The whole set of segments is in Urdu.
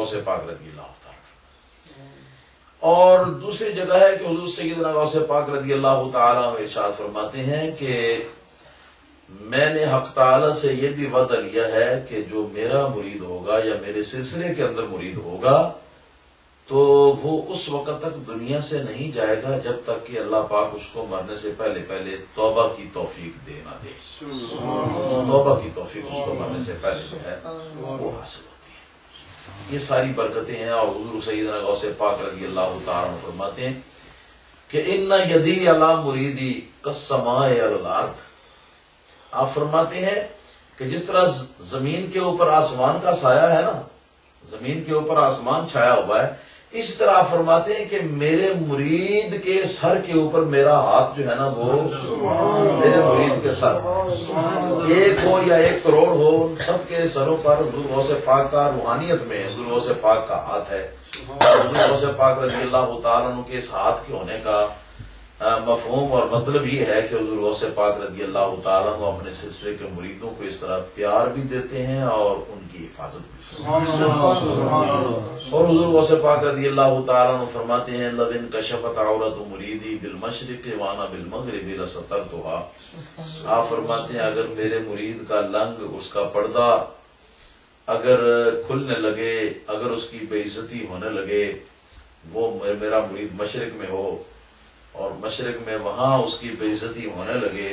غوث پاک رضی اللہ تعالیٰ۔ اور دوسری جگہ ہے کہ حضور سیدنا غوث پاک رضی اللہ تعالیٰ عنہ ارشاد فرماتے ہیں کہ میں نے حق تعالیٰ سے یہ بھی وعدہ لیا ہے کہ جو میرا مرید ہوگا یا میرے سلسلے کے اندر مرید ہوگا تو وہ اس وقت تک دنیا سے نہیں جائے گا جب تک کہ اللہ پاک اس کو مرنے سے پہلے توبہ کی توفیق دے نہ دے۔ توبہ کی توفیق اس کو مرنے سے پہلے جو ہے وہ حاصل ہوتی ہے۔ یہ ساری برکتیں ہیں۔ اور حضور سیدنا غوث پاک رضی اللہ تعالیٰ عنہ فرماتے ہیں کہ ان یدی علی مریدی کالسماء علی الارض۔ آپ فرماتے ہیں کہ جس طرح زمین کے اوپر آسمان کا سایہ ہے نا، زمین کے اوپر آسمان چھایا ہوا ہے، اس طرح آپ فرماتے ہیں کہ میرے مرید کے سر کے اوپر میرا ہاتھ جو ہے نا وہ میرے مرید کے سر، ایک ہو یا 1 کروڑ ہو، سب کے سروں پر حضور غوث پاک کا روحانیت میں حضور غوث پاک کا ہاتھ ہے۔ حضور غوث پاک رضی اللہ تعالیٰ عنہ کے اس ہاتھ کے ہونے کا مفہوم اور مطلب یہ ہے کہ حضور غوث پاک رضی اللہ تعالیٰ عنہ اپنے سلسلے کے مریدوں کو اس طرح پیار بھی دیتے ہیں اور ان کی حفاظت بھی۔ اور حضور غوث پاک رضی اللہ تعالیٰ عنہ فرماتے ہیں لو انکشفت عورت مریدی بالمشرق وانا بالمغرب لسترتها۔ آپ فرماتے ہیں اگر میرے مرید کا لنگ، اس کا پردہ اگر کھلنے لگے، اگر اس کی بے عزتی ہونے لگے، وہ میرا مرید مشرق میں ہو اور مشرق میں وہاں اس کی بے عزتی ہونے لگے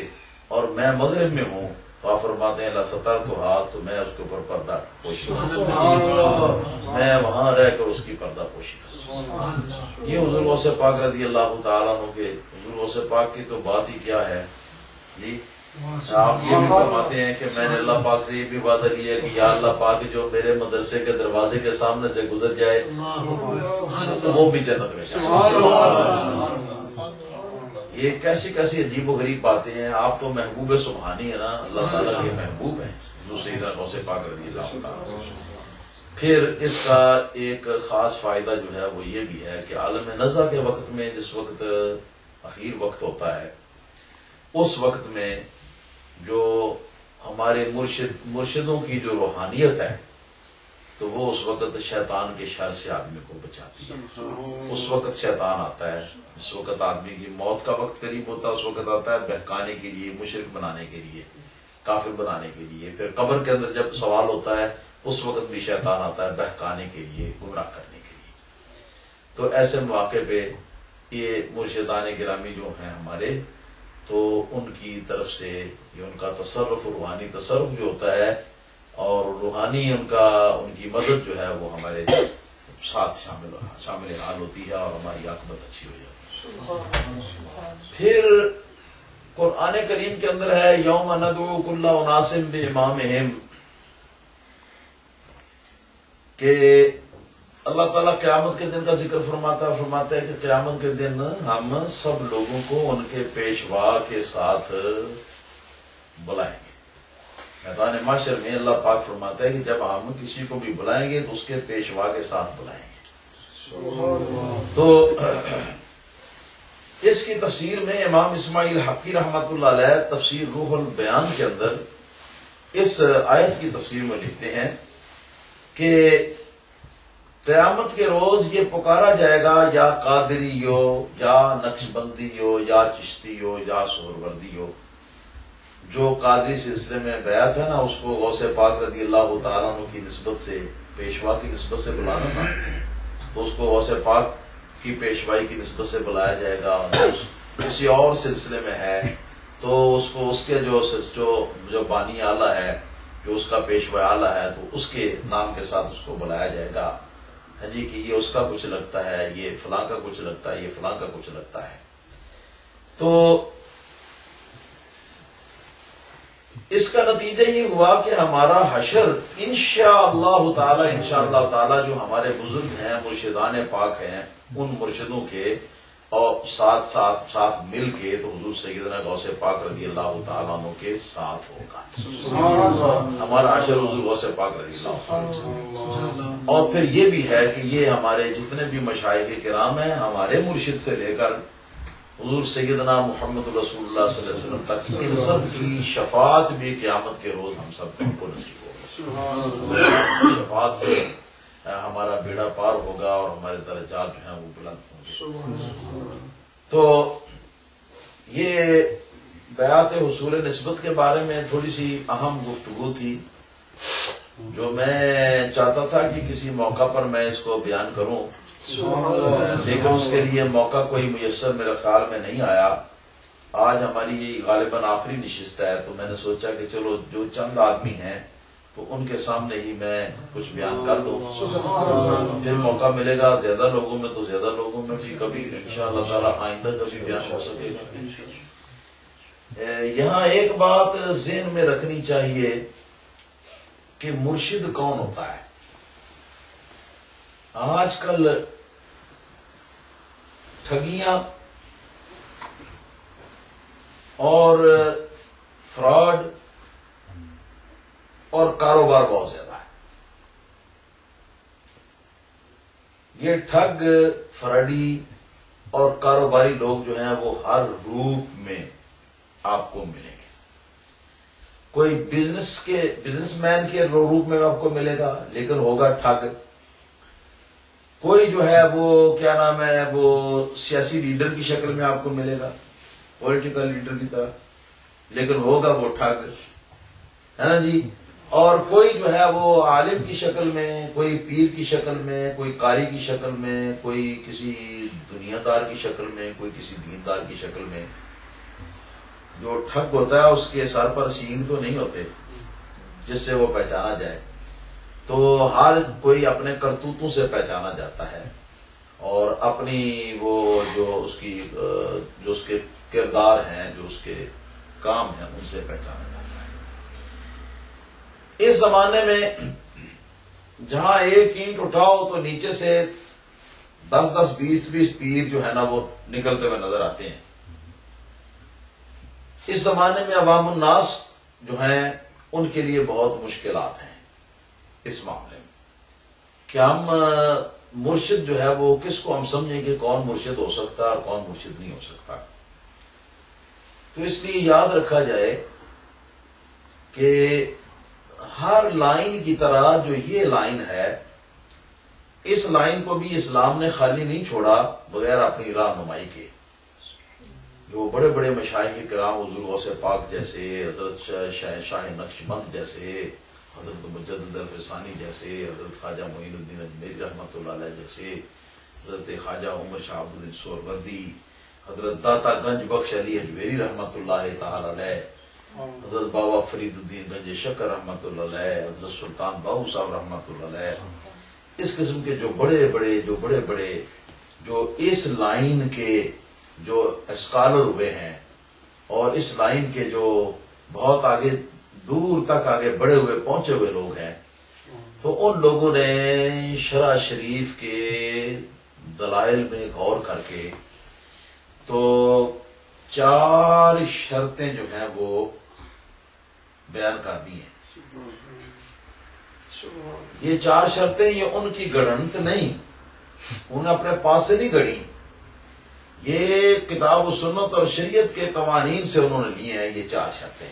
اور میں مغرب میں ہوں، تو آپ فرماتے ہیں لسترتها، تو میں اس کے اوپر پردہ پوشی کروں، میں وہاں رہ کر اس کی پردہ پوشی کروں۔ یہ حضور غوث پاک رضی اللہ تعالیٰ عنہ کے، حضور غوث پاک کی تو بات ہی کیا ہے جی۔ آپ یہ بھی فرماتے ہیں کہ میں نے اللہ پاک سے یہ بھی وعدہ لیا کہ یا اللہ پاک جو میرے مدرسے کے دروازے کے سامنے سے گزر جائے وہ بھی جنت میں جائے۔ یہ کیسی کیسی عجیب و غریب باتیں ہیں۔ آپ تو محبوب سبحانی ہے نا، اللہ تعالیٰ کے محبوب ہیں حضور سیدنا غوث پاک رضی اللہ تعالیٰ۔ پھر اس کا ایک خاص فائدہ جو ہے وہ یہ بھی ہے کہ عالم نزع کے وقت میں، جس وقت اخیر وقت ہوتا ہے، اس وقت میں جو ہمارے مرشدوں کی جو روحانیت ہے تو وہ اس وقت شیطان کے شر سے آدمی کو بچاتی ہے۔ اس وقت شیطان آتا ہے، اس وقت آدمی کی موت کا وقت قریب ہوتا ہے، اس وقت آتا ہے بہکانے کے لیے، مشرک بنانے کے لیے، کافر بنانے کے لیے۔ پھر قبر کے اندر جب سوال ہوتا ہے اس وقت بھی شیطان آتا ہے بہکانے کے لیے، گمراہ کرنے کے لیے۔ تو ایسے مواقع پہ یہ مرشدان گرامی جو ہیں ہمارے، تو ان کی طرف سے یہ ان کا تصرف، روحانی تصرف جو ہوتا ہے اور روحانی ان کی مدد جو ہے وہ ہمارے ساتھ شامل حال ہوتی ہے اور ہماری عاقبت اچھی ہو جاتی ہے۔ پھر قرآن کریم کے اندر ہے یوم ندعو کل اناس بامامہم، کہ اللہ تعالیٰ قیامت کے دن کا ذکر فرماتا ہے کہ قیامت کے دن ہم سب لوگوں کو ان کے پیشوا کے ساتھ بلائیں گے۔ میدان محشر میں اللہ پاک فرماتا ہے کہ جب ہم کسی کو بھی بلائیں گے تو اس کے پیشوا کے ساتھ بلائیں گے۔ تو اس کی تفسیر میں امام اسماعیل حقی رحمۃ اللہ علیہ تفسیر روح البیان کے اندر اس آیت کی تفسیر میں لکھتے ہیں کہ قیامت کے روز یہ پکارا جائے گا یا قادری ہو یا نقش بندی ہو یا چشتی ہو یا سہروردی ہو۔ جو قادری سلسلے میں بیعت ہے نا، اس کو غوث پاک رضی اللہ تعالیٰ عنہ کی نسبت سے، پیشوا کی نسبت سے بلانا تھا، تو اس کو غوث پاک کی پیشوائی کی نسبت سے بلایا جائے گا۔ کسی اور سلسلے میں ہے تو اس کو اس کے جو بانی اعلیٰ ہے، جو اس کا پیشوا اعلیٰ ہے، تو اس کے نام کے ساتھ اس کو بلایا جائے گا جی کہ یہ اس کا کچھ لگتا ہے، یہ فلاں کا کچھ لگتا ہے، یہ فلاں کا کچھ لگتا ہے۔ تو اس کا نتیجہ یہ ہوا کہ ہمارا حشر انشاءاللہ تعالی جو ہمارے بزرگ ہیں، مرشدان پاک ہیں، ان مرشدوں کے اور ساتھ مل کے تو حضور سیدنا غوث پاک رضی اللہ تعالیٰ عنہ کے ساتھ ہوگا۔ ہمارا حشر حضور غوث پاک رضی اللہ عنہ۔ اور پھر یہ بھی ہے کہ یہ ہمارے جتنے بھی مشائخ کرام ہیں، ہمارے مرشد سے لے کر حضور سیدنا محمد رسول اللہ صلی اللہ علیہ وسلم تک ان سب کی شفاعت بھی قیامت کے روز ہم سب کو نصیب ہوگی۔ شفاعت سے ہمارے ہمارا بیڑا پار ہوگا اور ہمارے درجات جو ہیں وہ بلند ہوں گے۔ تو یہ بیعت حصول نسبت کے بارے میں تھوڑی سی اہم گفتگو تھی جو میں چاہتا تھا کہ کسی موقع پر میں اس کو بیان کروں، لیکن اس کے لیے موقع کوئی میسر میرے خیال میں نہیں آیا۔ آج ہماری یہ غالباً آخری نشست ہے، تو میں نے سوچا کہ چلو جو چند آدمی ہیں تو ان کے سامنے ہی میں کچھ بیان کر دوں، پھر موقع ملے گا زیادہ لوگوں میں تو زیادہ لوگوں میں بھی کبھی انشاءاللہ تعالی آئندہ کبھی بیان ہو سکے گا۔ یہاں ایک بات ذہن میں رکھنی چاہیے کہ مرشد کون ہوتا ہے۔ آج کل ٹھگیاں اور فراڈ اور کاروبار بہت زیادہ ہے۔ یہ ٹھگ، فراڈی اور کاروباری لوگ جو ہیں وہ ہر روپ میں آپ کو ملیں گے۔ کوئی بزنس مین کے روپ میں آپ کو ملے گا لیکن ہوگا ٹھگ۔ کوئی جو ہے وہ کیا نام ہے وہ سیاسی لیڈر کی شکل میں آپ کو ملے گا، پولیٹیکل لیڈر کی طرح، لیکن ہوگا وہ ٹھگ، ہے نا جی۔ اور کوئی جو ہے وہ عالم کی شکل میں، کوئی پیر کی شکل میں، کوئی قاری کی شکل میں، کوئی کسی دنیا دار کی شکل میں، کوئی کسی دیندار کی شکل میں۔ جو ٹھگ ہوتا ہے اس کے سر پر سینگ تو نہیں ہوتے جس سے وہ پہچانا جائے، تو ہر کوئی اپنے کرتوتوں سے پہچانا جاتا ہے اور اپنی وہ جو اس کے کردار ہیں، جو اس کے کام ہیں، ان سے پہچانا جاتا ہے۔ اس زمانے میں جہاں ایک اینٹ اٹھاؤ تو نیچے سے 10 20 پیر جو ہے نا وہ نکلتے ہوئے نظر آتے ہیں۔ اس زمانے میں عوام الناس جو ہیں ان کے لیے بہت مشکلات ہیں اس معاملے میں کہ ہم مرشد جو ہے وہ کس کو ہم سمجھیں کہ کون مرشد ہو سکتا ہے اور کون مرشد نہیں ہو سکتا۔ تو اس لیے یاد رکھا جائے کہ ہر لائن کی طرح جو یہ لائن ہے، اس لائن کو بھی اسلام نے خالی نہیں چھوڑا بغیر اپنی رہنمائی کے۔ جو بڑے بڑے مشائخ کرام حضور غوث پاک جیسے، حضرت شاہ نقشبند جیسے، حضرت مجدد الفسانی جیسے، حضرت خواجہ معین الدین اجمیری رحمۃ اللہ علیہ جیسے، حضرت خواجہ عمر شاہ عبد الدین سہروردی، حضرت داتا گنج بخش علی اجمیری رحمۃ اللہ تعالی علیہ، حضرت بابا فرید الدین گنج شکر رحمۃ اللہ علیہ، حضرت سلطان باہو صاحب رحمۃ اللہ علیہ، اس قسم کے جو بڑے بڑے جو اس لائن کے جو اسکالر ہوئے ہیں اور اس لائن کے جو بہت آگے دور تک آگے بڑے ہوئے پہنچے ہوئے لوگ ہیں، تو ان لوگوں نے شرع شریف کے دلائل میں غور کر کے تو 4 شرطیں جو ہیں وہ بیان کر دی ہیں۔ یہ 4 شرطیں یہ ان کی گڑنت نہیں، انہوں نے اپنے پاس سے نہیں گڑی، یہ کتاب و سنت اور شریعت کے قوانین سے انہوں نے لی ہیں۔ یہ 4 شرطیں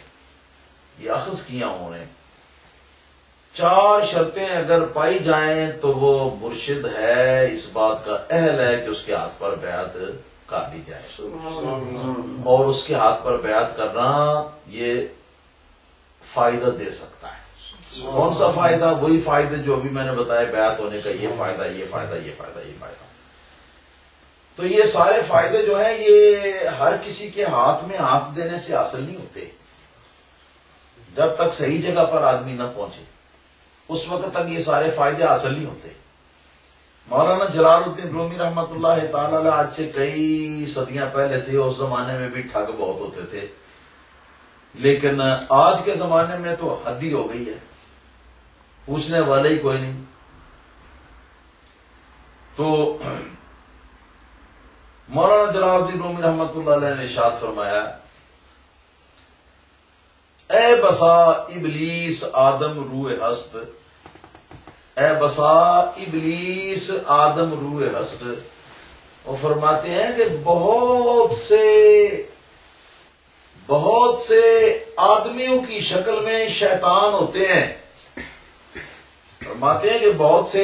یہ اخذ کیا انہوں نے۔ 4 شرطیں اگر پائی جائیں تو وہ مرشد ہے، اس بات کا اہل ہے کہ اس کے ہاتھ پر بیعت کر دی جائے، اور اس کے ہاتھ پر بیعت کرنا یہ فائدہ دے سکتا ہے۔ کون سا فائدہ؟ وہی فائدے جو ابھی میں نے بتایا، بیعت ہونے کا یہ فائدہ، یہ فائدہ، یہ فائدہ، یہ فائدہ۔ تو یہ سارے فائدے جو ہیں یہ ہر کسی کے ہاتھ میں ہاتھ دینے سے حاصل نہیں ہوتے، جب تک صحیح جگہ پر آدمی نہ پہنچے اس وقت تک یہ سارے فائدے حاصل نہیں ہوتے۔ مولانا جلال الدین رومی رحمۃ اللہ تعالی علیہ آج سے کئی صدیاں پہلے تھے، اس زمانے میں بھی ٹھگ بہت ہوتے تھے، لیکن آج کے زمانے میں تو حد ہی ہو گئی ہے، پوچھنے والے ہی کوئی نہیں۔ تو مولانا جلال الدین رومی رحمۃ اللہ علیہ نے ارشاد فرمایا، اے بسا ابلیس آدم روح ہست، اے بسا ابلیس آدم روح ہست۔ وہ فرماتے ہیں کہ بہت سے آدمیوں کی شکل میں شیطان ہوتے ہیں۔ فرماتے ہیں کہ بہت سے